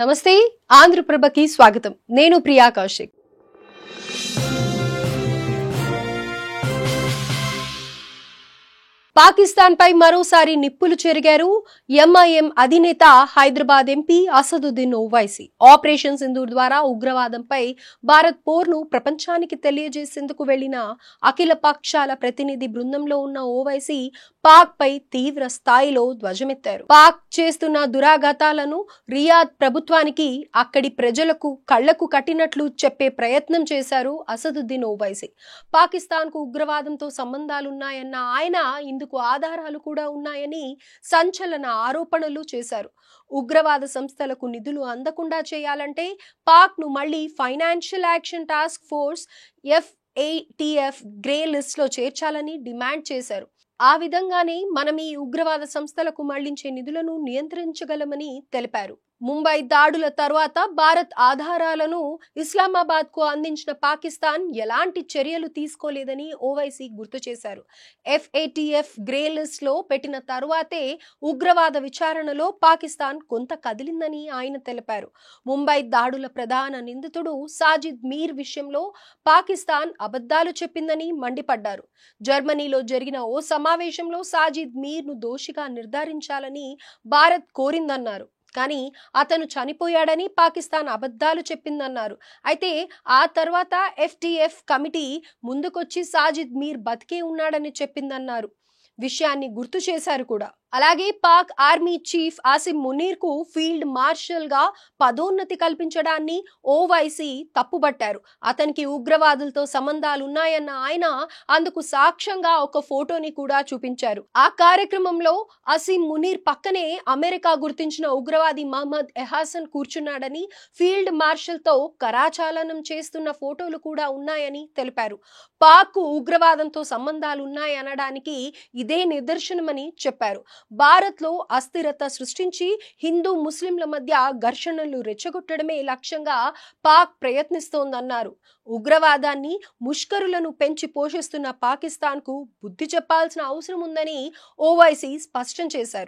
నమస్తే ఆంధ్రప్రభకి స్వాగతం నేను ప్రియా కౌశిక్ పాకిస్తాన్ పై మరోసారి నిప్పులు చెరిగారు ఎంఐఎం అధినేత హైదరాబాద్ ఎంపీ అసదుద్దీన్ ఓవైసీ ఆపరేషన్ సింధూర్ ద్వారా ఉగ్రవాదంపై భారత్ పోర్ను ప్రపంచానికి తెలియజేసేందుకు వెళ్లిన అఖిల పక్షాల ప్రతినిధి బృందంలో ఉన్న ఓవైసీ పాక్ పై తీవ్ర స్థాయిలో ధ్వజమెత్తారు. పాక్ చేస్తున్న దురాఘాతాలను రియాద్ ప్రభుత్వానికి అక్కడి ప్రజలకు కళ్లకు కట్టినట్లు చెప్పే ప్రయత్నం చేశారు అసదుద్దీన్ ఓవైసీ. పాకిస్తాన్ కు ఉగ్రవాదంతో సంబంధాలున్నాయన్న ఆయన ఇందుకు ఆధారాలు కూడా ఉన్నాయని సంచలన ఆరోపణలు చేశారు. ఉగ్రవాద సంస్థలకు నిధులు అందకుండా చేయాలంటే పాక్ ను మళ్లీ financial action task force FATF grey list లో చేర్చాలని డిమాండ్ చేశారు. ఆ విధంగానే మనం ఈ ఉగ్రవాద సంస్థలకు మళ్లించే నిధులను నియంత్రించగలమని తెలిపారు. ముంబై దాడుల తర్వాత భారత్ ఆధారాలను ఇస్లామాబాద్ కు అందించిన పాకిస్తాన్ ఎలాంటి చర్యలు తీసుకోలేదని ఓవైసీ గుర్తు చేశారు. FATF గ్రే లిస్ట్ లో పెట్టిన తరువాతే ఉగ్రవాద విచారణలో పాకిస్తాన్ కొంత కదిలిందని ఆయన తెలిపారు. ముంబై దాడుల ప్రధాన నిందితుడు సాజిద్ మీర్ విషయంలో పాకిస్తాన్ అబద్ధాలు చెప్పిందని మండిపడ్డారు. జర్మనీలో జరిగిన ఓ సమావేశంలో సాజిద్ మీర్ ను దోషిగా నిర్ధారించాలని భారత్ కోరిందన్నారు. కానీ అతను చనిపోయాడని పాకిస్తాన్ అబద్ధాలు చెప్పిందన్నారు. అయితే ఆ తర్వాత FATF కమిటీ ముందుకొచ్చి సాజిద్ మీర్ బతికే ఉన్నాడని చెప్పిందన్నారు. విషయాన్ని గుర్తు చేశారు కూడా. అలాగే పాక్ ఆర్మీ చీఫ్ ఆసిమ్ మునీర్ కు ఫీల్డ్ మార్షల్ గా పదోన్నతి కల్పించడాన్ని ఓవైసీ తప్పుబట్టారు. అతనికి ఉగ్రవాదులతో సంబంధాలున్నాయన్న ఆయన అందుకు సాక్ష్యంగా ఒక ఫోటోని కూడా చూపించారు. ఆ కార్యక్రమంలో ఆసిమ్ మునీర్ పక్కనే అమెరికా గుర్తించిన ఉగ్రవాది మహమ్మద్ ఎహాసన్ కూర్చున్నాడని, ఫీల్డ్ మార్షల్ తో కరాచాలనం చేస్తున్న ఫోటోలు కూడా ఉన్నాయని తెలిపారు. పాక్ కు ఉగ్రవాదంతో సంబంధాలున్నాయనడానికి ఇదే నిదర్శనమని చెప్పారు. భారత్ లో అస్థిరత సృష్టించి హిందూ ముస్లింల మధ్య ఘర్షణలు రెచ్చగొట్టడమే లక్ష్యంగా పాక్ ప్రయత్నిస్తోందన్నారు. ఉగ్రవాదాన్ని, ముష్కరులను పెంచి పోషిస్తున్న పాకిస్తాన్ కు బుద్ధి చెప్పాల్సిన అవసరం ఉందని ఓవైసీ స్పష్టం చేశారు.